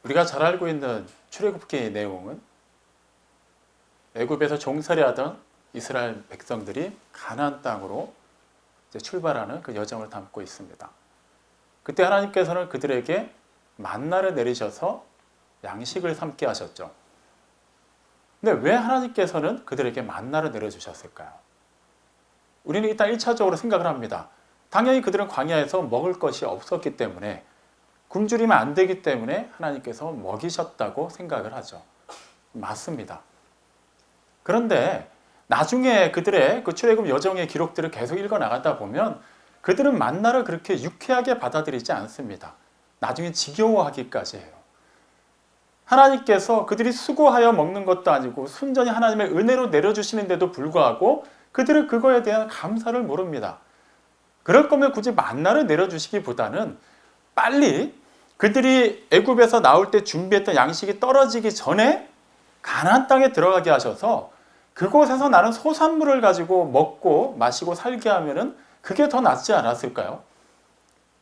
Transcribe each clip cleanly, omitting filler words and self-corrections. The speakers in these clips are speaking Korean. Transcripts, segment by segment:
우리가 잘 알고 있는 출애굽기의 내용은 애굽에서 종살이하던 이스라엘 백성들이 가나안 땅으로 이제 출발하는 그 여정을 담고 있습니다. 그때 하나님께서는 그들에게 만나를 내리셔서 양식을 삼게 하셨죠. 근데 왜 하나님께서는 그들에게 만나를 내려주셨을까요? 우리는 일단 1차적으로 생각을 합니다. 당연히 그들은 광야에서 먹을 것이 없었기 때문에, 굶주리면 안 되기 때문에 하나님께서 먹이셨다고 생각을 하죠. 맞습니다. 그런데 나중에 그들의 그 출애굽 여정의 기록들을 계속 읽어 나가다 보면 그들은 만나를 그렇게 유쾌하게 받아들이지 않습니다. 나중에 지겨워하기까지 해요. 하나님께서 그들이 수고하여 먹는 것도 아니고 순전히 하나님의 은혜로 내려주시는데도 불구하고 그들은 그거에 대한 감사를 모릅니다. 그럴 거면 굳이 만나를 내려주시기보다는 빨리 그들이 애굽에서 나올 때 준비했던 양식이 떨어지기 전에 가나안 땅에 들어가게 하셔서 그곳에서 나는 소산물을 가지고 먹고 마시고 살게 하면은 그게 더 낫지 않았을까요?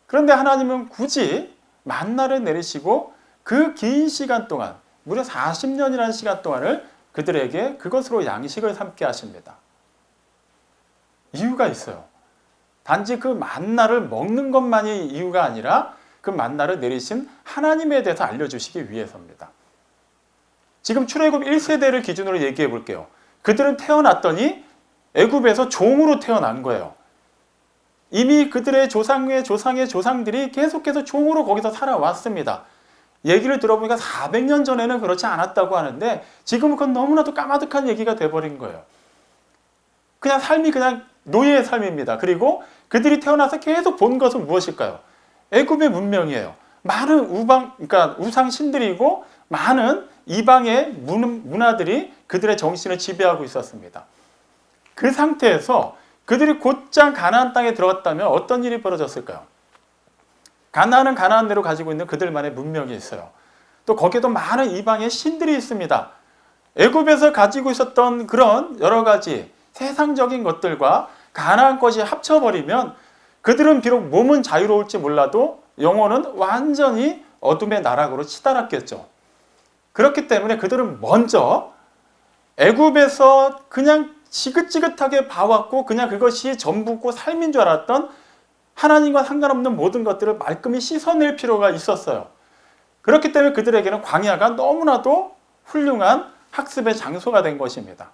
그런데 하나님은 굳이 만나를 내리시고 그 긴 시간 동안, 무려 40년이라는 시간 동안을 그들에게 그것으로 양식을 삼게 하십니다. 이유가 있어요. 단지 그 만나를 먹는 것만이 이유가 아니라 그 만나를 내리신 하나님에 대해서 알려주시기 위해서입니다. 지금 출애굽 1세대를 기준으로 얘기해 볼게요. 그들은 태어났더니 애굽에서 종으로 태어난 거예요. 이미 그들의 조상의 조상의 조상들이 계속해서 종으로 거기서 살아왔습니다. 얘기를 들어보니까 400년 전에는 그렇지 않았다고 하는데 지금은 그건 너무나도 까마득한 얘기가 돼버린 거예요. 그냥 삶이 그냥 노예의 삶입니다. 그리고 그들이 태어나서 계속 본 것은 무엇일까요? 애굽의 문명이에요. 많은 그러니까 우상 신들이고 많은 이방의 문화들이 그들의 정신을 지배하고 있었습니다. 그 상태에서 그들이 곧장 가나안 땅에 들어갔다면 어떤 일이 벌어졌을까요? 가나안은 가나안대로 가지고 있는 그들만의 문명이 있어요. 또 거기에도 많은 이방의 신들이 있습니다. 애굽에서 가지고 있었던 그런 여러 가지 세상적인 것들과 가나안 것이 합쳐버리면 그들은 비록 몸은 자유로울지 몰라도 영혼은 완전히 어둠의 나락으로 치달았겠죠. 그렇기 때문에 그들은 먼저 애굽에서 그냥 지긋지긋하게 봐왔고 그냥 그것이 전부고 삶인 줄 알았던 하나님과 상관없는 모든 것들을 말끔히 씻어낼 필요가 있었어요. 그렇기 때문에 그들에게는 광야가 너무나도 훌륭한 학습의 장소가 된 것입니다.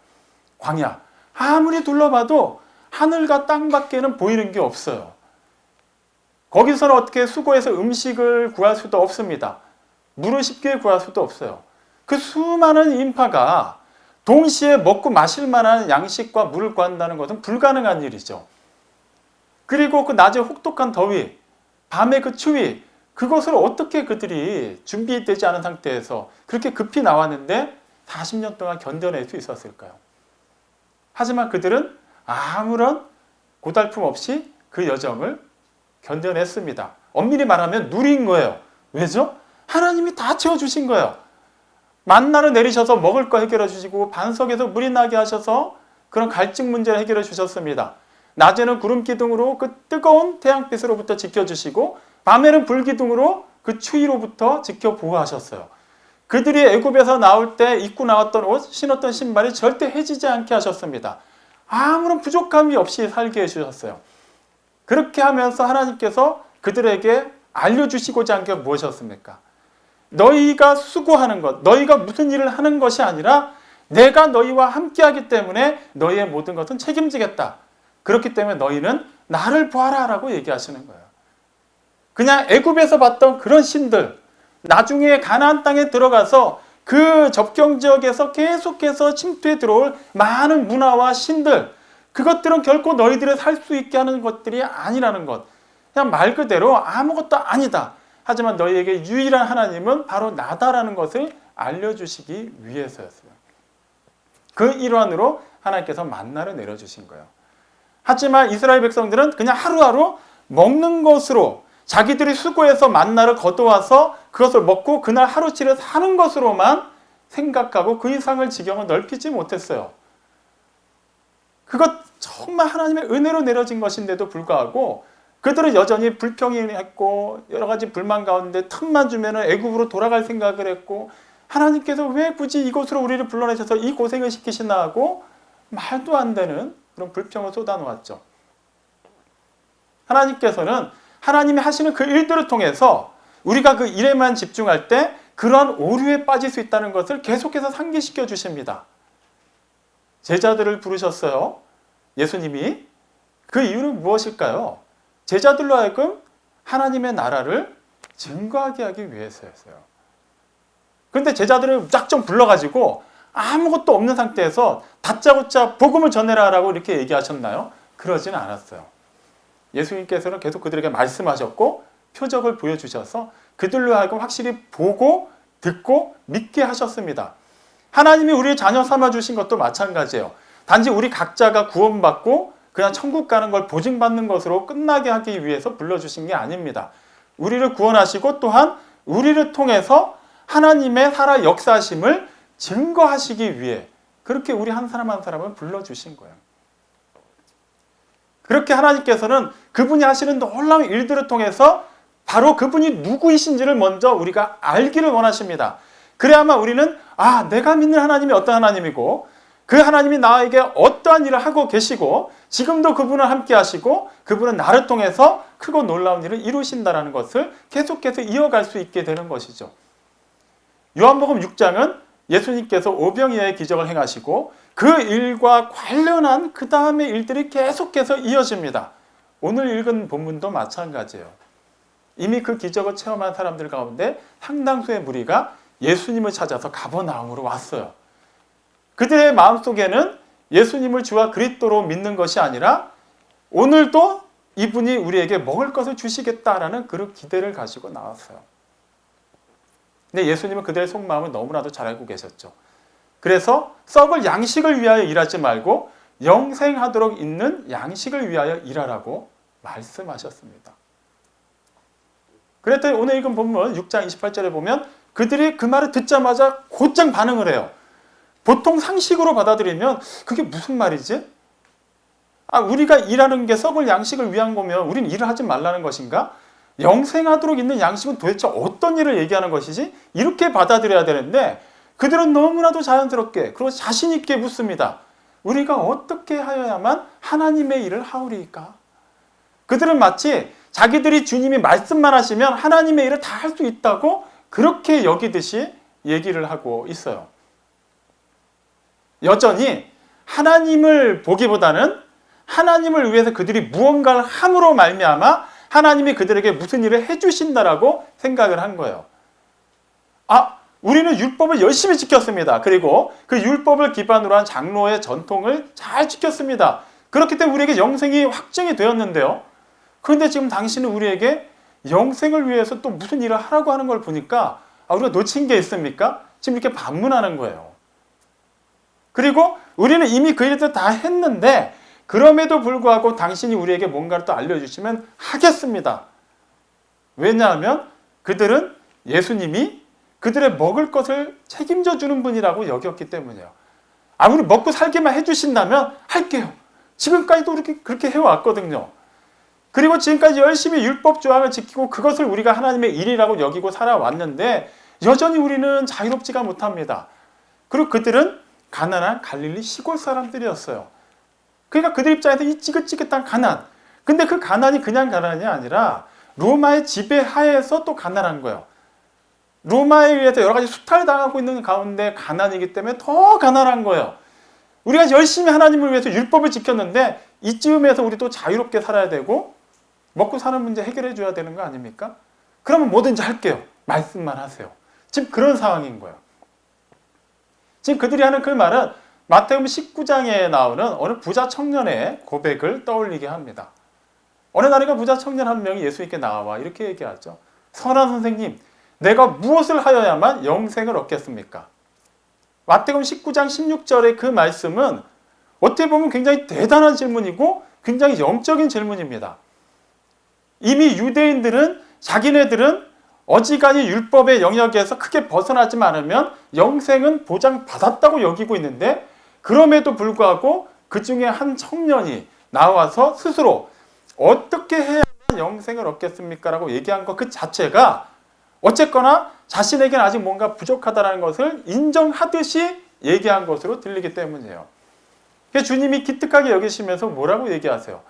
광야, 아무리 둘러봐도 하늘과 땅밖에는 보이는 게 없어요. 거기서는 어떻게 수고해서 음식을 구할 수도 없습니다. 물을 쉽게 구할 수도 없어요. 그 수많은 인파가 동시에 먹고 마실 만한 양식과 물을 구한다는 것은 불가능한 일이죠. 그리고 그 낮에 혹독한 더위, 밤의 그 추위, 그것을 어떻게 그들이 준비되지 않은 상태에서 그렇게 급히 나왔는데 40년 동안 견뎌낼 수 있었을까요? 하지만 그들은 아무런 고달픔 없이 그 여정을 견뎌냈습니다. 엄밀히 말하면 누린 거예요. 왜죠? 하나님이 다 채워주신 거예요. 만나를 내리셔서 먹을 거 해결해 주시고 반석에서 물이 나게 하셔서 그런 갈증 문제를 해결해 주셨습니다. 낮에는 구름 기둥으로 그 뜨거운 태양빛으로부터 지켜주시고 밤에는 불 기둥으로 그 추위로부터 지켜 보호하셨어요. 그들이 애굽에서 나올 때 입고 나왔던 옷, 신었던 신발이 절대 해지지 않게 하셨습니다. 아무런 부족함이 없이 살게 해주셨어요. 그렇게 하면서 하나님께서 그들에게 알려주시고자 한 게 무엇이었습니까? 너희가 수고하는 것, 너희가 무슨 일을 하는 것이 아니라 내가 너희와 함께하기 때문에 너희의 모든 것은 책임지겠다. 그렇기 때문에 너희는 나를 보아라 라고 얘기하시는 거예요. 그냥 애굽에서 봤던 그런 신들, 나중에 가나안 땅에 들어가서 그 접경 지역에서 계속해서 침투해 들어올 많은 문화와 신들, 그것들은 결코 너희들이 살 수 있게 하는 것들이 아니라는 것. 그냥 말 그대로 아무것도 아니다. 하지만 너희에게 유일한 하나님은 바로 나다라는 것을 알려주시기 위해서였어요. 그 일환으로 하나님께서 만나를 내려주신 거예요. 하지만 이스라엘 백성들은 그냥 하루하루 먹는 것으로 자기들이 수고해서 만나를 거두어와서 그것을 먹고 그날 하루치를 사는 것으로만 생각하고 그 이상을 지경을 넓히지 못했어요. 그것 정말 하나님의 은혜로 내려진 것인데도 불구하고 그들은 여전히 불평했고 여러 가지 불만 가운데 틈만 주면 애굽으로 돌아갈 생각을 했고 하나님께서 왜 굳이 이곳으로 우리를 불러내셔서 이 고생을 시키시나 하고 말도 안 되는 그런 불평을 쏟아놓았죠. 하나님께서는 하나님이 하시는 그 일들을 통해서 우리가 그 일에만 집중할 때 그러한 오류에 빠질 수 있다는 것을 계속해서 상기시켜 주십니다. 제자들을 부르셨어요. 예수님이. 그 이유는 무엇일까요? 제자들로 하여금 하나님의 나라를 증거하게 하기 위해서였어요. 그런데 제자들을 쫙좀 불러가지고 아무것도 없는 상태에서 다짜고짜 복음을 전해라라고 이렇게 얘기하셨나요? 그러지는 않았어요. 예수님께서는 계속 그들에게 말씀하셨고 표적을 보여주셔서 그들로 하여금 확실히 보고 듣고 믿게 하셨습니다. 하나님이 우리의 자녀 삼아주신 것도 마찬가지예요. 단지 우리 각자가 구원받고 그냥 천국 가는 걸 보증받는 것으로 끝나게 하기 위해서 불러주신 게 아닙니다. 우리를 구원하시고 또한 우리를 통해서 하나님의 살아 역사심을 증거하시기 위해 그렇게 우리 한 사람 한 사람을 불러주신 거예요. 그렇게 하나님께서는 그분이 하시는 놀라운 일들을 통해서 바로 그분이 누구이신지를 먼저 우리가 알기를 원하십니다. 그래야만 우리는 내가 믿는 하나님이 어떤 하나님이고 그 하나님이 나에게 어떠한 일을 하고 계시고 지금도 그분을 함께 하시고 그분은 나를 통해서 크고 놀라운 일을 이루신다는 것을 계속해서 이어갈 수 있게 되는 것이죠. 요한복음 6장은 예수님께서 오병이어의 기적을 행하시고 그 일과 관련한 그 다음의 일들이 계속해서 이어집니다. 오늘 읽은 본문도 마찬가지예요. 이미 그 기적을 체험한 사람들 가운데 상당수의 무리가 예수님을 찾아서 가버나움으로 왔어요. 그들의 마음속에는 예수님을 주와 그리스도로 믿는 것이 아니라 오늘도 이분이 우리에게 먹을 것을 주시겠다라는 그런 기대를 가지고 나왔어요. 근데 예수님은 그들의 속마음을 너무나도 잘 알고 계셨죠. 그래서 썩을 양식을 위하여 일하지 말고 영생하도록 있는 양식을 위하여 일하라고 말씀하셨습니다. 그랬더니 오늘 읽은 본문 6장 28절에 보면 그들이 그 말을 듣자마자 곧장 반응을 해요. 보통 상식으로 받아들이면 그게 무슨 말이지? 우리가 일하는 게 썩을 양식을 위한 거면 우린 일을 하지 말라는 것인가? 영생하도록 있는 양식은 도대체 어떤 일을 얘기하는 것이지? 이렇게 받아들여야 되는데 그들은 너무나도 자연스럽게 그리고 자신 있게 묻습니다. 우리가 어떻게 하여야만 하나님의 일을 하오리까? 그들은 마치 자기들이 주님이 말씀만 하시면 하나님의 일을 다 할 수 있다고 그렇게 여기듯이 얘기를 하고 있어요. 여전히 하나님을 보기보다는 하나님을 위해서 그들이 무언가를 함으로 말미암아 하나님이 그들에게 무슨 일을 해주신다라고 생각을 한 거예요. 우리는 율법을 열심히 지켰습니다. 그리고 그 율법을 기반으로 한 장로의 전통을 잘 지켰습니다. 그렇기 때문에 우리에게 영생이 확정이 되었는데요. 그런데 지금 당신은 우리에게 영생을 위해서 또 무슨 일을 하라고 하는 걸 보니까 우리가 놓친 게 있습니까? 지금 이렇게 반문하는 거예요. 그리고 우리는 이미 그 일들 다 했는데 그럼에도 불구하고 당신이 우리에게 뭔가를 또 알려주시면 하겠습니다. 왜냐하면 그들은 예수님이 그들의 먹을 것을 책임져 주는 분이라고 여겼기 때문이에요. 아무리 먹고 살게만 해주신다면 할게요. 지금까지도 그렇게 해왔거든요. 그리고 지금까지 열심히 율법 조항을 지키고 그것을 우리가 하나님의 일이라고 여기고 살아왔는데 여전히 우리는 자유롭지가 못합니다. 그리고 그들은 가난한 갈릴리 시골 사람들이었어요. 그러니까 그들 입장에서 이 찌긋찌긋한 가난. 근데 그 가난이 그냥 가난이 아니라 로마의 지배 하에서 또 가난한 거예요. 로마에 의해서 여러 가지 수탈을 당하고 있는 가운데 가난이기 때문에 더 가난한 거예요. 우리가 열심히 하나님을 위해서 율법을 지켰는데 이쯤에서 우리 또 자유롭게 살아야 되고 먹고 사는 문제 해결해 줘야 되는 거 아닙니까? 그러면 뭐든지 할게요. 말씀만 하세요. 지금 그런 상황인 거예요. 지금 그들이 하는 그 말은 마태복음 19장에 나오는 어느 부자 청년의 고백을 떠올리게 합니다. 어느 날인가 부자 청년 한 명이 예수님께 나와 이렇게 얘기하죠. 선한 선생님, 내가 무엇을 하여야만 영생을 얻겠습니까? 마태복음 19장 16절의 그 말씀은 어떻게 보면 굉장히 대단한 질문이고 굉장히 영적인 질문입니다. 이미 유대인들은 자기네들은 어지간히 율법의 영역에서 크게 벗어나지만 않으면 영생은 보장받았다고 여기고 있는데 그럼에도 불구하고 그 중에 한 청년이 나와서 스스로 어떻게 해야 영생을 얻겠습니까? 라고 얘기한 것 그 자체가 어쨌거나 자신에게는 아직 뭔가 부족하다는 것을 인정하듯이 얘기한 것으로 들리기 때문이에요. 주님이 기특하게 여기시면서 뭐라고 얘기하세요?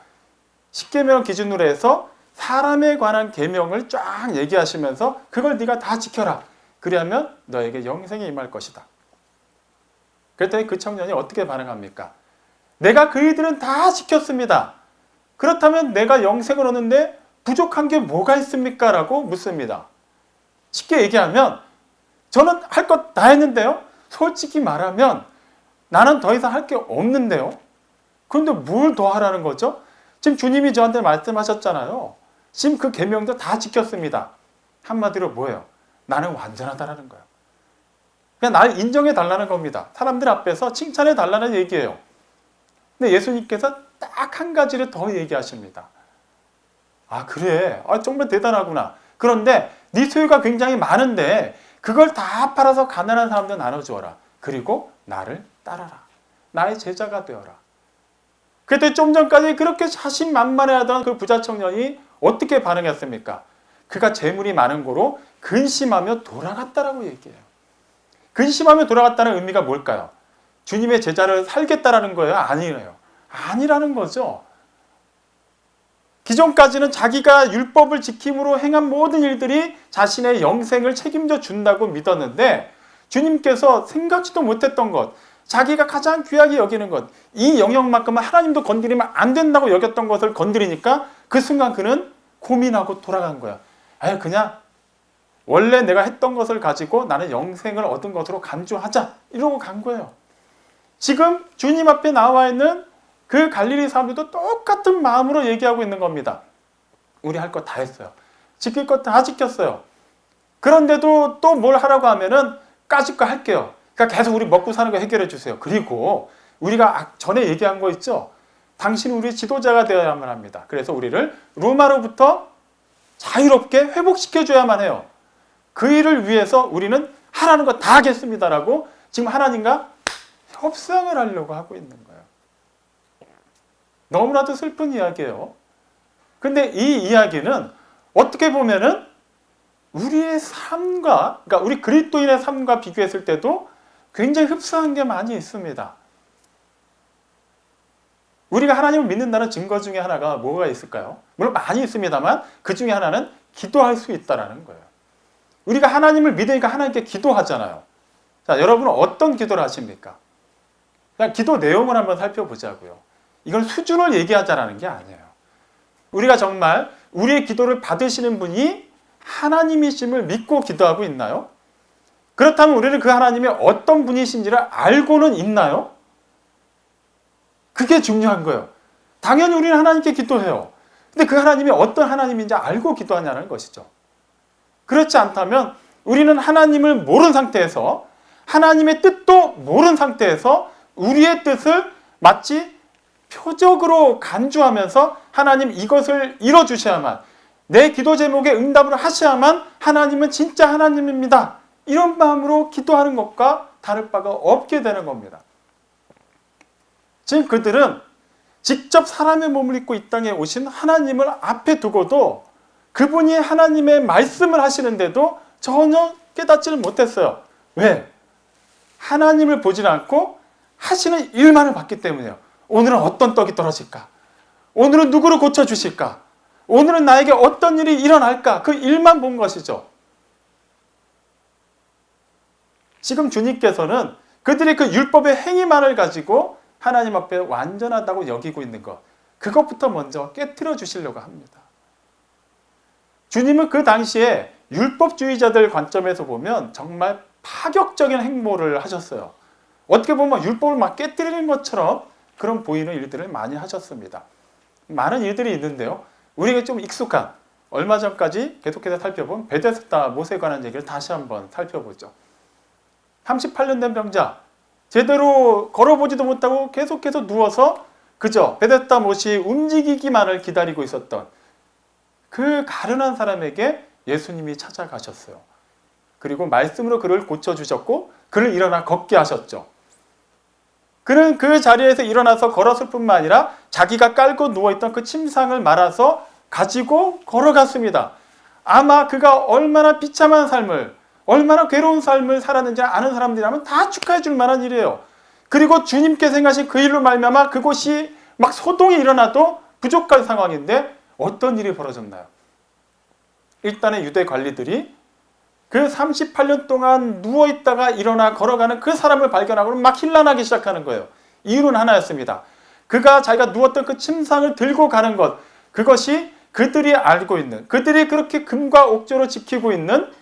십계명 기준으로 해서 사람에 관한 계명을 쫙 얘기하시면서 그걸 네가 다 지켜라. 그리하면 너에게 영생이 임할 것이다. 그랬더니 그 청년이 어떻게 반응합니까? 내가 그이들은 다 지켰습니다. 그렇다면 내가 영생을 얻는데 부족한 게 뭐가 있습니까? 라고 묻습니다. 쉽게 얘기하면 저는 할 것 다 했는데요. 솔직히 말하면 나는 더 이상 할 게 없는데요. 그런데 뭘 더 하라는 거죠? 지금 주님이 저한테 말씀하셨잖아요. 지금 그 계명도 다 지켰습니다. 한마디로 뭐예요? 나는 완전하다라는 거예요. 그냥 날 인정해 달라는 겁니다. 사람들 앞에서 칭찬해 달라는 얘기예요. 근데 예수님께서 딱 한 가지를 더 얘기하십니다. 아 그래, 정말 대단하구나. 그런데 네 소유가 굉장히 많은데 그걸 다 팔아서 가난한 사람들 나눠주어라. 그리고 나를 따라라. 나의 제자가 되어라. 그때 좀 전까지 그렇게 자신만만해하던 그 부자 청년이 어떻게 반응했습니까? 그가 재물이 많은 고로 근심하며 돌아갔다라고 얘기해요. 근심하며 돌아갔다는 의미가 뭘까요? 주님의 제자를 살겠다라는 거예요? 아니에요. 아니라는 거죠. 기존까지는 자기가 율법을 지킴으로 행한 모든 일들이 자신의 영생을 책임져 준다고 믿었는데 주님께서 생각지도 못했던 것, 자기가 가장 귀하게 여기는 것, 이 영역만큼은 하나님도 건드리면 안 된다고 여겼던 것을 건드리니까 그 순간 그는 고민하고 돌아간 거야. 그냥 원래 내가 했던 것을 가지고 나는 영생을 얻은 것으로 간주하자 이러고 간 거예요. 지금 주님 앞에 나와 있는 그 갈릴리 사람들도 똑같은 마음으로 얘기하고 있는 겁니다. 우리 할 것 다 했어요. 지킬 것 다 지켰어요. 그런데도 또 뭘 하라고 하면은 까짓 거 할게요. 그러니까 계속 우리 먹고 사는 거 해결해 주세요. 그리고 우리가 전에 얘기한 거 있죠. 당신은 우리 지도자가 되어야만 합니다. 그래서 우리를 로마로부터 자유롭게 회복시켜줘야만 해요. 그 일을 위해서 우리는 하라는 거 다 하겠습니다라고 지금 하나님과 협상을 하려고 하고 있는 거예요. 너무나도 슬픈 이야기예요. 근데 이 이야기는 어떻게 보면은 우리의 삶과, 그러니까 우리 그리스도인의 삶과 비교했을 때도 굉장히 흡사한 게 많이 있습니다. 우리가 하나님을 믿는다는 증거 중에 하나가 뭐가 있을까요? 물론 많이 있습니다만 그 중에 하나는 기도할 수 있다는 거예요. 우리가 하나님을 믿으니까 하나님께 기도하잖아요. 자, 여러분은 어떤 기도를 하십니까? 그냥 기도 내용을 한번 살펴보자고요. 이건 수준을 얘기하자라는 게 아니에요. 우리가 정말 우리의 기도를 받으시는 분이 하나님이심을 믿고 기도하고 있나요? 그렇다면 우리는 그 하나님이 어떤 분이신지를 알고는 있나요? 그게 중요한 거예요. 당연히 우리는 하나님께 기도해요. 근데 그 하나님이 어떤 하나님인지 알고 기도하냐는 것이죠. 그렇지 않다면 우리는 하나님을 모르는 상태에서 하나님의 뜻도 모르는 상태에서 우리의 뜻을 마치 표적으로 간주하면서 하나님 이것을 이뤄주셔야만, 내 기도 제목에 응답을 하셔야만 하나님은 진짜 하나님입니다. 이런 마음으로 기도하는 것과 다를 바가 없게 되는 겁니다. 지금 그들은 직접 사람의 몸을 입고 이 땅에 오신 하나님을 앞에 두고도 그분이 하나님의 말씀을 하시는데도 전혀 깨닫지는 못했어요. 왜? 하나님을 보지 않고 하시는 일만을 봤기 때문이에요. 오늘은 어떤 떡이 떨어질까? 오늘은 누구를 고쳐주실까? 오늘은 나에게 어떤 일이 일어날까? 그 일만 본 것이죠. 지금 주님께서는 그들의 그 율법의 행위만을 가지고 하나님 앞에 완전하다고 여기고 있는 것, 그것부터 먼저 깨트려 주시려고 합니다. 주님은 그 당시에 율법주의자들 관점에서 보면 정말 파격적인 행보를 하셨어요. 어떻게 보면 율법을 막 깨뜨리는 것처럼 그런 보이는 일들을 많이 하셨습니다. 많은 일들이 있는데요. 우리가 좀 익숙한, 얼마 전까지 계속해서 살펴본 베데스다 못에 관한 얘기를 다시 한번 살펴보죠. 38년 된 병자, 제대로 걸어보지도 못하고 계속해서 누워서 그저 베데스다 못이 움직이기만을 기다리고 있었던 그 가련한 사람에게 예수님이 찾아가셨어요. 그리고 말씀으로 그를 고쳐주셨고 그를 일어나 걷게 하셨죠. 그는 그 자리에서 일어나서 걸었을 뿐만 아니라 자기가 깔고 누워있던 그 침상을 말아서 가지고 걸어갔습니다. 아마 그가 얼마나 비참한 삶을, 얼마나 괴로운 삶을 살았는지 아는 사람들이라면 다 축하해 줄 만한 일이에요. 그리고 주님께서 행하신 그 일로 말미암아 그곳이 막 소동이 일어나도 부족한 상황인데 어떤 일이 벌어졌나요? 일단은 유대 관리들이 그 38년 동안 누워있다가 일어나 걸어가는 그 사람을 발견하고는 막 혼란하기 시작하는 거예요. 이유는 하나였습니다. 그가 자기가 누웠던 그 침상을 들고 가는 것, 그것이 그들이 알고 있는, 그들이 그렇게 금과 옥조로 지키고 있는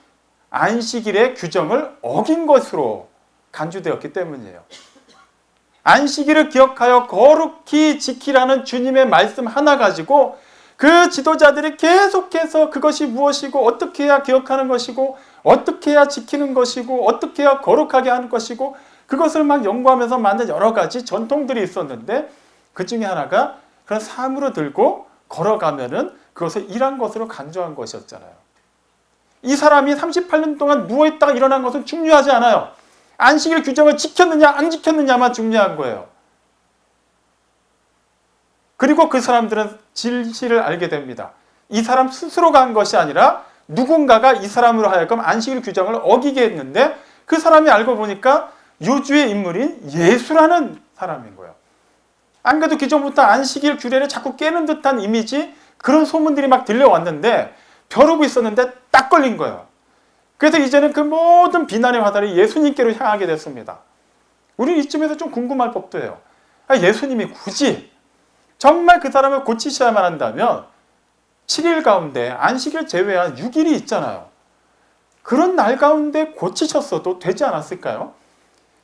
안식일의 규정을 어긴 것으로 간주되었기 때문이에요. 안식일을 기억하여 거룩히 지키라는 주님의 말씀 하나 가지고 그 지도자들이 계속해서 그것이 무엇이고 어떻게 해야 기억하는 것이고 어떻게 해야 지키는 것이고 어떻게 해야 거룩하게 하는 것이고 그것을 막 연구하면서 만든 여러 가지 전통들이 있었는데 그 중에 하나가 그런 사물을 들고 걸어가면은 그것을 일한 것으로 간주한 것이었잖아요. 이 사람이 38년 동안 누워있다가 일어난 것은 중요하지 않아요. 안식일 규정을 지켰느냐 안 지켰느냐만 중요한 거예요. 그리고 그 사람들은 진실을 알게 됩니다. 이 사람 스스로가 한 것이 아니라 누군가가 이 사람으로 하여금 안식일 규정을 어기게 했는데 그 사람이 알고 보니까 요주의 인물인 예수라는 사람인 거예요. 안 그래도 기존부터 안식일 규례를 자꾸 깨는 듯한 이미지, 그런 소문들이 막 들려왔는데 벼르고 있었는데 딱 걸린 거예요. 그래서 이제는 그 모든 비난의 화살이 예수님께로 향하게 됐습니다. 우리는 이쯤에서 좀 궁금할 법도 해요. 예수님이 굳이 정말 그 사람을 고치셔야만 한다면 7일 가운데 안식일 제외한 6일이 있잖아요. 그런 날 가운데 고치셨어도 되지 않았을까요?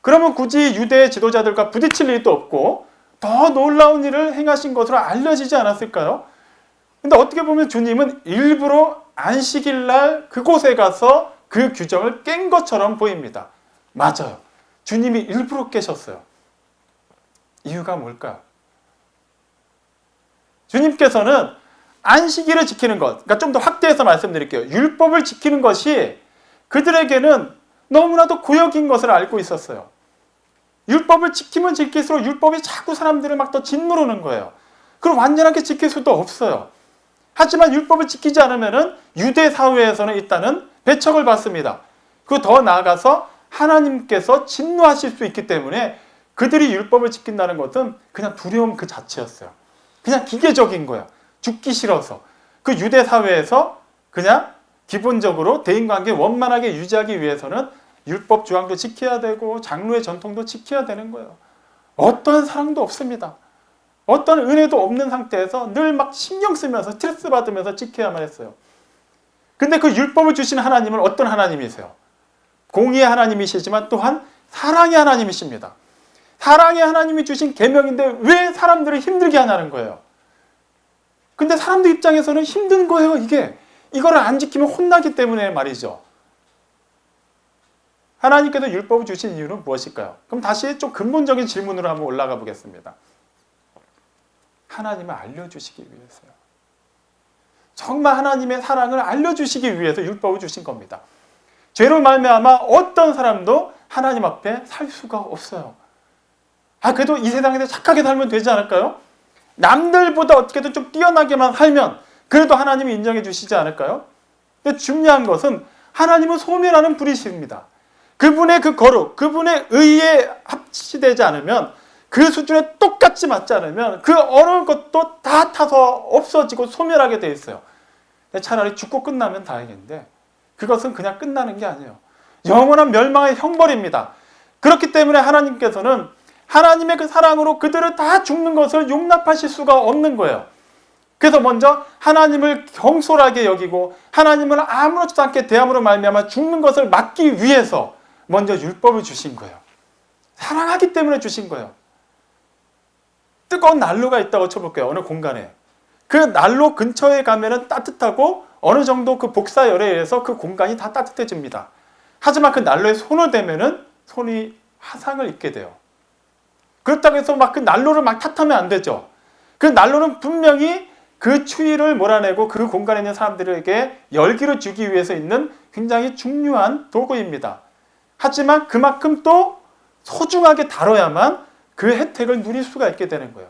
그러면 굳이 유대 지도자들과 부딪힐 일도 없고 더 놀라운 일을 행하신 것으로 알려지지 않았을까요? 근데 어떻게 보면 주님은 일부러 안식일 날 그곳에 가서 그 규정을 깬 것처럼 보입니다. 맞아요. 주님이 일부러 깨셨어요. 이유가 뭘까요? 주님께서는 안식일을 지키는 것, 그러니까 좀 더 확대해서 말씀드릴게요. 율법을 지키는 것이 그들에게는 너무나도 고역인 것을 알고 있었어요. 율법을 지키면 지킬수록 율법이 자꾸 사람들을 막 더 짓누르는 거예요. 그럼 완전하게 지킬 수도 없어요. 하지만 율법을 지키지 않으면 유대 사회에서는 일단은 배척을 받습니다. 그리고 더 나아가서 하나님께서 진노하실 수 있기 때문에 그들이 율법을 지킨다는 것은 그냥 두려움 그 자체였어요. 그냥 기계적인 거야. 죽기 싫어서. 그 유대 사회에서 그냥 기본적으로 대인관계 원만하게 유지하기 위해서는 율법 조항도 지켜야 되고 장로의 전통도 지켜야 되는 거예요. 어떠한 사랑도 없습니다. 어떤 은혜도 없는 상태에서 늘 막 신경 쓰면서 스트레스 받으면서 지켜야만 했어요. 근데 그 율법을 주신 하나님은 어떤 하나님이세요? 공의의 하나님이시지만 또한 사랑의 하나님이십니다. 사랑의 하나님이 주신 계명인데 왜 사람들을 힘들게 하냐는 거예요. 근데 사람들 입장에서는 힘든 거예요, 이게. 이거를 안 지키면 혼나기 때문에 말이죠. 하나님께서 율법을 주신 이유는 무엇일까요? 그럼 다시 좀 근본적인 질문으로 한번 올라가 보겠습니다. 하나님을 알려주시기 위해서요. 정말 하나님의 사랑을 알려주시기 위해서 율법을 주신 겁니다. 죄로 말미암아 어떤 사람도 하나님 앞에 살 수가 없어요. 그래도 이 세상에서 착하게 살면 되지 않을까요? 남들보다 어떻게든 좀 뛰어나게만 살면 그래도 하나님이 인정해 주시지 않을까요? 근데 중요한 것은 하나님은 소멸하는 분이십니다. 그분의 그 거룩, 그분의 의에 합치되지 않으면 그 수준에 똑같이 맞지 않으면 그 어느 것도 다 타서 없어지고 소멸하게 돼 있어요. 차라리 죽고 끝나면 다행인데 그것은 그냥 끝나는 게 아니에요. 영원한 멸망의 형벌입니다. 그렇기 때문에 하나님께서는 하나님의 그 사랑으로 그들을 다 죽는 것을 용납하실 수가 없는 거예요. 그래서 먼저 하나님을 경솔하게 여기고 하나님을 아무렇지도 않게 대함으로 말미암아 죽는 것을 막기 위해서 먼저 율법을 주신 거예요. 사랑하기 때문에 주신 거예요. 뜨거운 난로가 있다고 쳐볼게요. 어느 공간에. 그 난로 근처에 가면은 따뜻하고 어느 정도 그 복사열에 의해서 그 공간이 다 따뜻해집니다. 하지만 그 난로에 손을 대면은 손이 화상을 입게 돼요. 그렇다고 해서 막 그 난로를 막 탓하면 안 되죠. 그 난로는 분명히 그 추위를 몰아내고 그 공간에 있는 사람들에게 열기를 주기 위해서 있는 굉장히 중요한 도구입니다. 하지만 그만큼 또 소중하게 다뤄야만 그 혜택을 누릴 수가 있게 되는 거예요.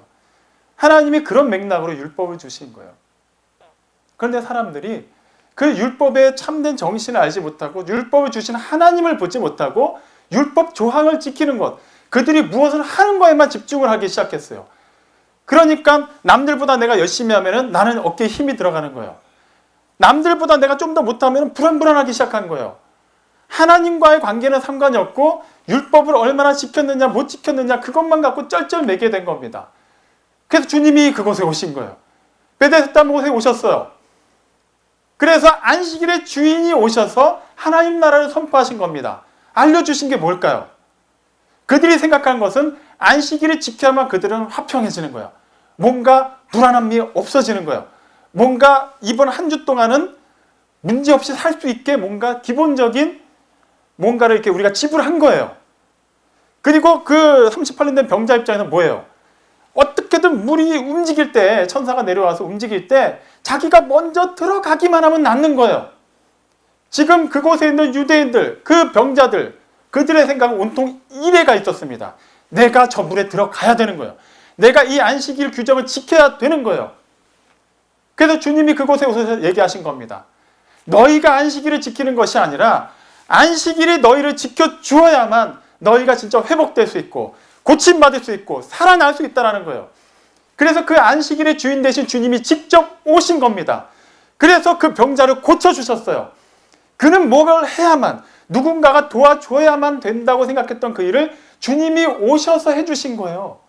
하나님이 그런 맥락으로 율법을 주신 거예요. 그런데 사람들이 그 율법의 참된 정신을 알지 못하고 율법을 주신 하나님을 보지 못하고 율법 조항을 지키는 것, 그들이 무엇을 하는 거에만 집중을 하기 시작했어요. 그러니까 남들보다 내가 열심히 하면 나는 어깨에 힘이 들어가는 거예요. 남들보다 내가 좀 더 못하면 불안불안하기 시작한 거예요. 하나님과의 관계는 상관이 없고 율법을 얼마나 지켰느냐 못 지켰느냐 그것만 갖고 쩔쩔매게 된 겁니다. 그래서 주님이 그곳에 오신 거예요. 베데스다 곳에 오셨어요. 그래서 안식일의 주인이 오셔서 하나님 나라를 선포하신 겁니다. 알려주신 게 뭘까요? 그들이 생각한 것은 안식일을 지켜야만 그들은 화평해지는 거예요. 뭔가 불안함이 없어지는 거예요. 뭔가 이번 한 주 동안은 문제없이 살 수 있게 뭔가 기본적인 뭔가를 이렇게 우리가 지불한 거예요. 그리고 그 38년 된 병자 입장에서는 뭐예요? 어떻게든 물이 움직일 때, 천사가 내려와서 움직일 때 자기가 먼저 들어가기만 하면 낫는 거예요. 지금 그곳에 있는 유대인들, 그 병자들, 그들의 생각은 온통 이래가 있었습니다. 내가 저 물에 들어가야 되는 거예요. 내가 이 안식일 규정을 지켜야 되는 거예요. 그래서 주님이 그곳에 오셔서 얘기하신 겁니다. 너희가 안식일을 지키는 것이 아니라 안식일이 너희를 지켜주어야만 너희가 진짜 회복될 수 있고 고침받을 수 있고 살아날 수 있다는 거예요. 그래서 그 안식일의 주인 되신 주님이 직접 오신 겁니다. 그래서 그 병자를 고쳐주셨어요. 그는 뭘 해야만, 누군가가 도와줘야만 된다고 생각했던 그 일을 주님이 오셔서 해주신 거예요.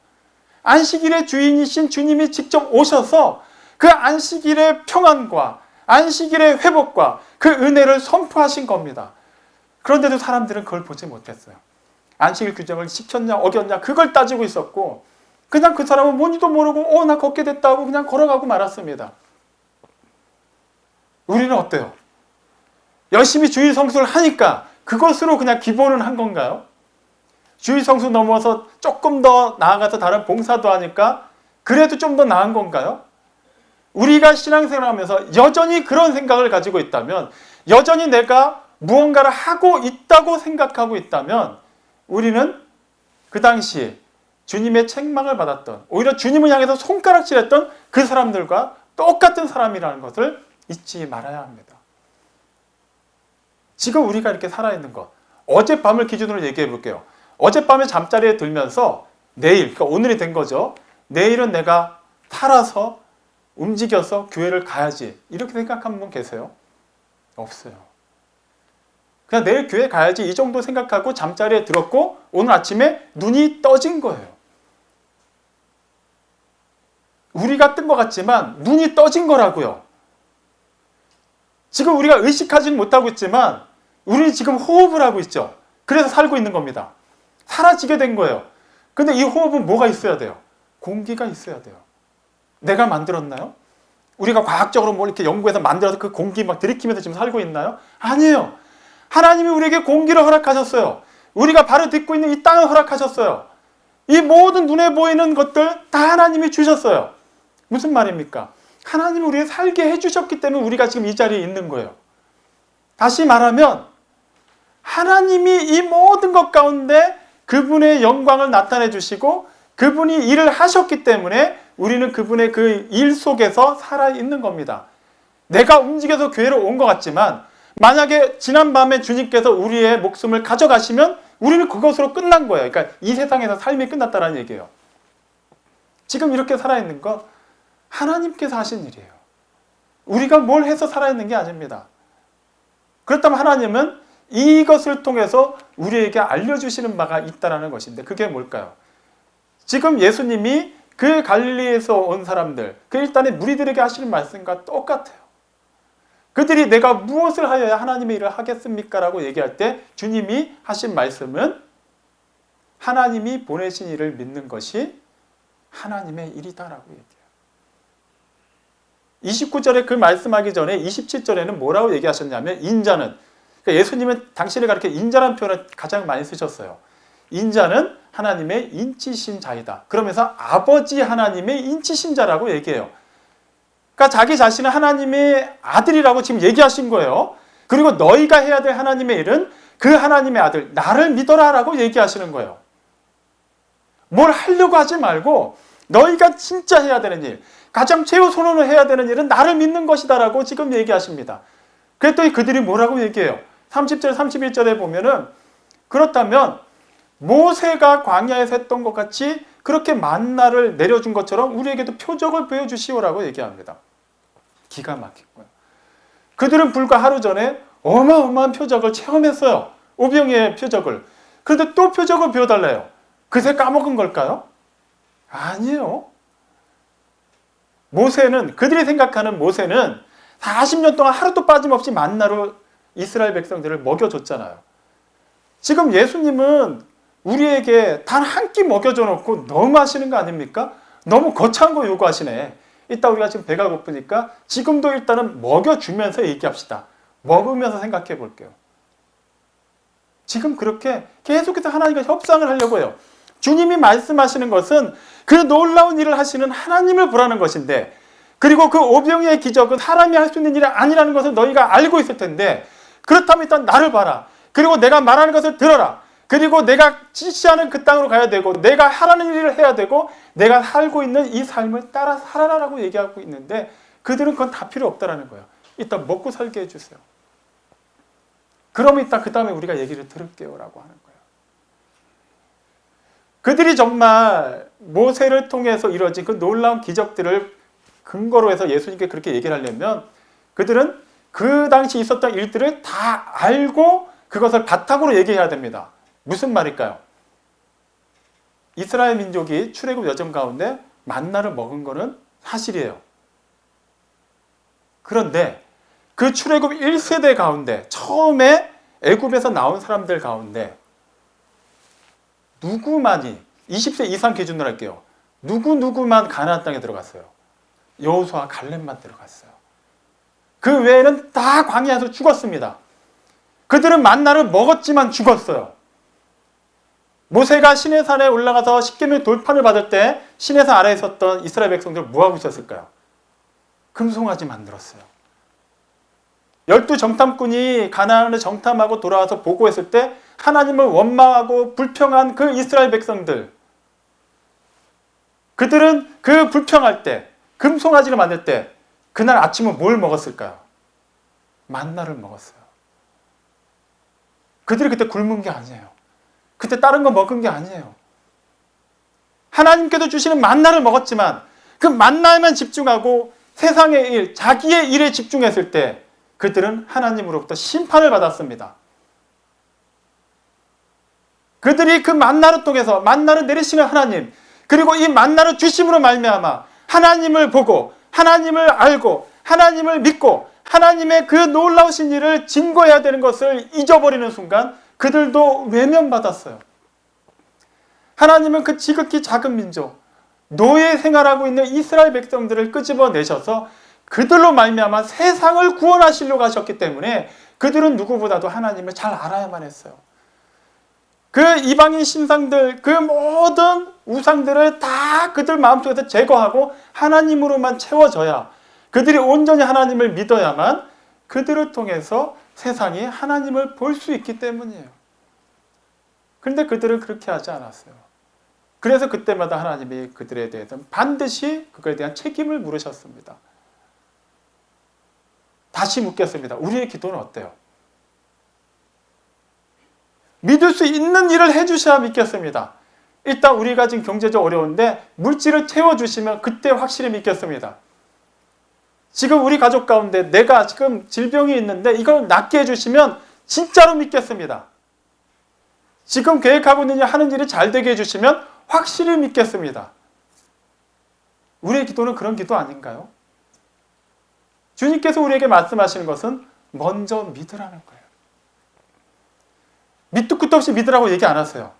안식일의 주인이신 주님이 직접 오셔서 그 안식일의 평안과 안식일의 회복과 그 은혜를 선포하신 겁니다. 그런데도 사람들은 그걸 보지 못했어요. 안식일 규정을 지켰냐 어겼냐 그걸 따지고 있었고 그냥 그 사람은 뭔지도 모르고 나 걷게 됐다고 그냥 걸어가고 말았습니다. 우리는 어때요? 열심히 주일 성수를 하니까 그것으로 그냥 기본은 한 건가요? 주일 성수 넘어서 조금 더 나아가서 다른 봉사도 하니까 그래도 좀 더 나은 건가요? 우리가 신앙생활하면서 여전히 그런 생각을 가지고 있다면, 여전히 내가 무언가를 하고 있다고 생각하고 있다면 우리는 그 당시 주님의 책망을 받았던, 오히려 주님을 향해서 손가락질했던 그 사람들과 똑같은 사람이라는 것을 잊지 말아야 합니다. 지금 우리가 이렇게 살아있는 것, 어젯밤을 기준으로 얘기해 볼게요. 어젯밤에 잠자리에 들면서 내일, 그러니까 오늘이 된 거죠. 내일은 내가 살아서 움직여서 교회를 가야지 이렇게 생각한 분 계세요? 없어요. 그냥 내일 교회 가야지 이 정도 생각하고 잠자리에 들었고 오늘 아침에 눈이 떠진 거예요. 우리가 뜬 것 같지만 눈이 떠진 거라고요. 지금 우리가 의식하지는 못하고 있지만 우리는 지금 호흡을 하고 있죠. 그래서 살고 있는 겁니다. 사라지게 된 거예요. 근데 이 호흡은 뭐가 있어야 돼요? 공기가 있어야 돼요. 내가 만들었나요? 우리가 과학적으로 뭐 이렇게 연구해서 만들어서 그 공기 막 들이키면서 지금 살고 있나요? 아니에요. 하나님이 우리에게 공기를 허락하셨어요. 우리가 바로 딛고 있는 이 땅을 허락하셨어요. 이 모든 눈에 보이는 것들 다 하나님이 주셨어요. 무슨 말입니까? 하나님이 우리를 살게 해주셨기 때문에 우리가 지금 이 자리에 있는 거예요. 다시 말하면 하나님이 이 모든 것 가운데 그분의 영광을 나타내 주시고 그분이 일을 하셨기 때문에 우리는 그분의 그 일 속에서 살아있는 겁니다. 내가 움직여서 교회로 온 것 같지만 만약에 지난밤에 주님께서 우리의 목숨을 가져가시면 우리는 그것으로 끝난 거예요. 그러니까 이 세상에서 삶이 끝났다는 얘기예요. 지금 이렇게 살아있는 거 하나님께서 하신 일이에요. 우리가 뭘 해서 살아있는 게 아닙니다. 그렇다면 하나님은 이것을 통해서 우리에게 알려주시는 바가 있다는 것인데 그게 뭘까요? 지금 예수님이 그 갈릴리에서 온 사람들, 그 일단의 무리들에게 하시는 말씀과 똑같아요. 그들이 내가 무엇을 하여야 하나님의 일을 하겠습니까? 라고 얘기할 때 주님이 하신 말씀은 하나님이 보내신 일을 믿는 것이 하나님의 일이다라고 얘기해요. 29절에 그 말씀하기 전에 27절에는 뭐라고 얘기하셨냐면 인자는, 그러니까 예수님은 당신을 가리켜 인자라는 표현을 가장 많이 쓰셨어요. 인자는 하나님의 인치신 자이다. 그러면서 아버지 하나님의 인치신 자라고 얘기해요. 그러니까 자기 자신은 하나님의 아들이라고 지금 얘기하신 거예요. 그리고 너희가 해야 될 하나님의 일은 그 하나님의 아들 나를 믿어라 라고 얘기하시는 거예요. 뭘 하려고 하지 말고 너희가 진짜 해야 되는 일, 가장 최우선으로 해야 되는 일은 나를 믿는 것이다라고 지금 얘기하십니다. 그랬더니 그들이 뭐라고 얘기해요? 30절, 31절에 보면은 그렇다면 모세가 광야에서 했던 것 같이 그렇게 만나를 내려준 것처럼 우리에게도 표적을 보여주시오라고 얘기합니다. 기가 막히고요. 그들은 불과 하루 전에 어마어마한 표적을 체험했어요. 오병이의 표적을. 그런데 또 표적을 보여달래요. 그새 까먹은 걸까요? 아니에요. 모세는, 그들이 생각하는 모세는 40년 동안 하루도 빠짐없이 만나로 이스라엘 백성들을 먹여줬잖아요. 지금 예수님은 우리에게 단 한 끼 먹여줘 놓고 너무 하시는 거 아닙니까? 너무 거창한 거 요구하시네. 이따 우리가 지금 배가 고프니까 지금도 일단은 먹여주면서 얘기합시다. 먹으면서 생각해 볼게요. 지금 그렇게 계속해서 하나님과 협상을 하려고 해요. 주님이 말씀하시는 것은 그 놀라운 일을 하시는 하나님을 보라는 것인데, 그리고 그 오병이의 기적은 사람이 할 수 있는 일이 아니라는 것을 너희가 알고 있을 텐데, 그렇다면 일단 나를 봐라. 그리고 내가 말하는 것을 들어라. 그리고 내가 지시하는 그 땅으로 가야 되고, 내가 하라는 일을 해야 되고, 내가 살고 있는 이 삶을 따라 살아라라고 얘기하고 있는데, 그들은 그건 다 필요 없다라는 거예요. 일단 먹고 살게 해주세요. 그러면 이따 그 다음에 우리가 얘기를 들을게요라고 하는 거예요. 그들이 정말 모세를 통해서 이루어진 그 놀라운 기적들을 근거로 해서 예수님께 그렇게 얘기를 하려면, 그들은 그 당시 있었던 일들을 다 알고 그것을 바탕으로 얘기해야 됩니다. 무슨 말일까요? 이스라엘 민족이 출애굽 여정 가운데 만나를 먹은 거는 사실이에요. 그런데 그 출애굽 1세대 가운데 처음에 애굽에서 나온 사람들 가운데 누구만이, 20세 이상 기준으로 할게요. 누구만 가나안 땅에 들어갔어요? 여호수아 갈렙만 들어갔어요. 그 외에는 다 광야에서 죽었습니다. 그들은 만나를 먹었지만 죽었어요. 모세가 시내산에 올라가서 십계명 돌판을 받을 때 시내산 아래에 있었던 이스라엘 백성들 뭐하고 있었을까요? 금송아지 만들었어요. 12정탐꾼이 가나안을 정탐하고 돌아와서 보고했을 때 하나님을 원망하고 불평한 그 이스라엘 백성들, 그들은 그 불평할 때, 금송아지를 만들 때 그날 아침은 뭘 먹었을까요? 만나를 먹었어요. 그들이 그때 굶은 게 아니에요. 그때 다른 거 먹은 게 아니에요. 하나님께서 주시는 만나를 먹었지만 그 만나에만 집중하고 세상의 일, 자기의 일에 집중했을 때 그들은 하나님으로부터 심판을 받았습니다. 그들이 그 만나를 통해서 만나를 내리시는 하나님, 그리고 이 만나를 주심으로 말미암아 하나님을 보고 하나님을 알고 하나님을 믿고 하나님의 그 놀라우신 일을 증거해야 되는 것을 잊어버리는 순간 그들도 외면받았어요. 하나님은 그 지극히 작은 민족, 노예 생활하고 있는 이스라엘 백성들을 끄집어내셔서 그들로 말미암아 세상을 구원하시려고 하셨기 때문에 그들은 누구보다도 하나님을 잘 알아야만 했어요. 그 이방인 신상들, 그 모든 우상들을 다 그들 마음속에서 제거하고 하나님으로만 채워져야, 그들이 온전히 하나님을 믿어야만 그들을 통해서 세상이 하나님을 볼 수 있기 때문이에요. 그런데 그들은 그렇게 하지 않았어요. 그래서 그때마다 하나님이 그들에 대해서 반드시 그거에 대한 책임을 물으셨습니다. 다시 묻겠습니다. 우리의 기도는 어때요? 믿을 수 있는 일을 해주셔야 믿겠습니다. 일단 우리가 지금 경제적 어려운데 물질을 채워주시면 그때 확실히 믿겠습니다. 지금 우리 가족 가운데 내가 지금 질병이 있는데 이걸 낫게 해주시면 진짜로 믿겠습니다. 지금 계획하고 있는 일, 하는 일이 잘 되게 해주시면 확실히 믿겠습니다. 우리의 기도는 그런 기도 아닌가요? 주님께서 우리에게 말씀하시는 것은 먼저 믿으라는 거예요. 밑도 끝도 없이 믿으라고 얘기 안 하세요.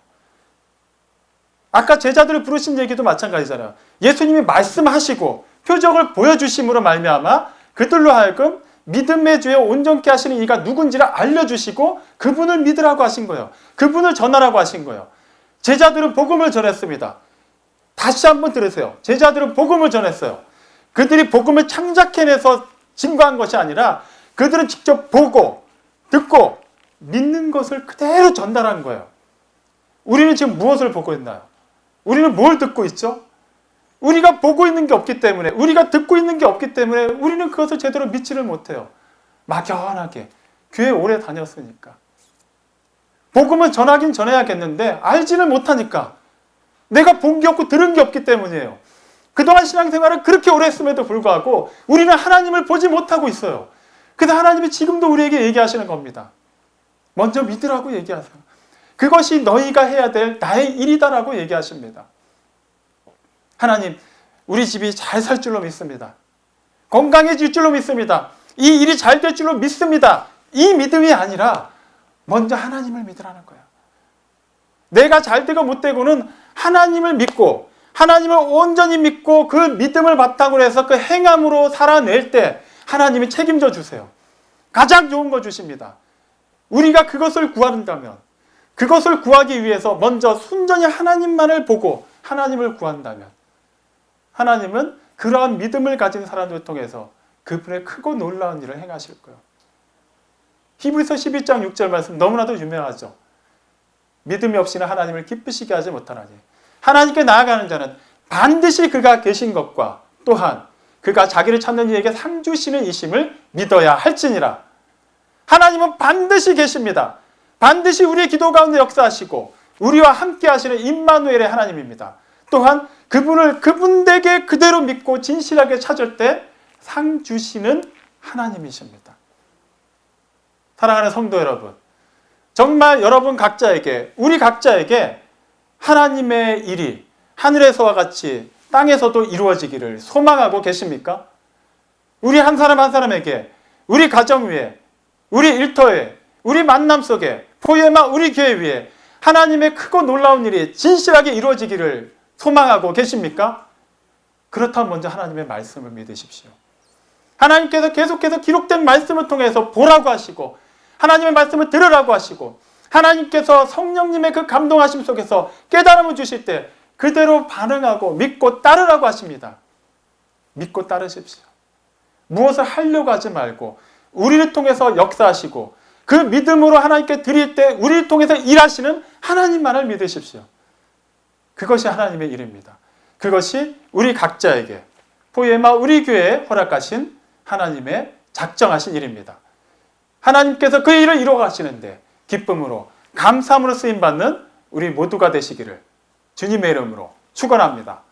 아까 제자들을 부르신 얘기도 마찬가지잖아요. 예수님이 말씀하시고 표적을 보여주심으로 말미암아 그들로 하여금 믿음의 주에 온전케 하시는 이가 누군지를 알려주시고 그분을 믿으라고 하신 거예요. 그분을 전하라고 하신 거예요. 제자들은 복음을 전했습니다. 다시 한번 들으세요. 제자들은 복음을 전했어요. 그들이 복음을 창작해내서 증거한 것이 아니라 그들은 직접 보고 듣고 믿는 것을 그대로 전달한 거예요. 우리는 지금 무엇을 보고 있나요? 우리는 뭘 듣고 있죠? 우리가 보고 있는 게 없기 때문에, 우리가 듣고 있는 게 없기 때문에 우리는 그것을 제대로 믿지를 못해요. 막연하게. 교회 오래 다녔으니까. 복음은 전하긴 전해야겠는데 알지를 못하니까. 내가 본 게 없고 들은 게 없기 때문이에요. 그동안 신앙생활을 그렇게 오래 했음에도 불구하고 우리는 하나님을 보지 못하고 있어요. 그래서 하나님이 지금도 우리에게 얘기하시는 겁니다. 먼저 믿으라고 얘기하세요. 그것이 너희가 해야 될 나의 일이다라고 얘기하십니다. 하나님, 우리 집이 잘 살 줄로 믿습니다. 건강해질 줄로 믿습니다. 이 일이 잘 될 줄로 믿습니다. 이 믿음이 아니라 먼저 하나님을 믿으라는 거예요. 내가 잘 되고 못 되고는 하나님을 믿고 하나님을 온전히 믿고 그 믿음을 바탕으로 해서 그 행함으로 살아낼 때 하나님이 책임져 주세요. 가장 좋은 거 주십니다. 우리가 그것을 구한다면, 그것을 구하기 위해서 먼저 순전히 하나님만을 보고 하나님을 구한다면 하나님은 그러한 믿음을 가진 사람들을 통해서 그분의 크고 놀라운 일을 행하실 거예요. 히브리서 12장 6절 말씀 너무나도 유명하죠. 믿음이 없이는 하나님을 기쁘시게 하지 못하나니 하나님께 나아가는 자는 반드시 그가 계신 것과 또한 그가 자기를 찾는 이에게 상 주시는 이심을 믿어야 할지니라. 하나님은 반드시 계십니다. 반드시 우리의 기도 가운데 역사하시고 우리와 함께 하시는 임마누엘의 하나님입니다. 또한 그분을 그분에게 그대로 믿고 진실하게 찾을 때 상 주시는 하나님이십니다. 사랑하는 성도 여러분, 정말 여러분 각자에게, 우리 각자에게 하나님의 일이 하늘에서와 같이 땅에서도 이루어지기를 소망하고 계십니까? 우리 한 사람 한 사람에게, 우리 가정 위에, 우리 일터에, 우리 만남 속에, 포예마 우리 교회 위에 하나님의 크고 놀라운 일이 진실하게 이루어지기를 소망하고 계십니까? 그렇다면 먼저 하나님의 말씀을 믿으십시오. 하나님께서 계속해서 기록된 말씀을 통해서 보라고 하시고 하나님의 말씀을 들으라고 하시고 하나님께서 성령님의 그 감동하심 속에서 깨달음을 주실 때 그대로 반응하고 믿고 따르라고 하십니다. 믿고 따르십시오. 무엇을 하려고 하지 말고 우리를 통해서 역사하시고 그 믿음으로 하나님께 드릴 때 우리를 통해서 일하시는 하나님만을 믿으십시오. 그것이 하나님의 일입니다. 그것이 우리 각자에게 포예마 우리 교회에 허락하신 하나님의 작정하신 일입니다. 하나님께서 그 일을 이루어 가시는데 기쁨으로 감사함으로 쓰임받는 우리 모두가 되시기를 주님의 이름으로 축원합니다.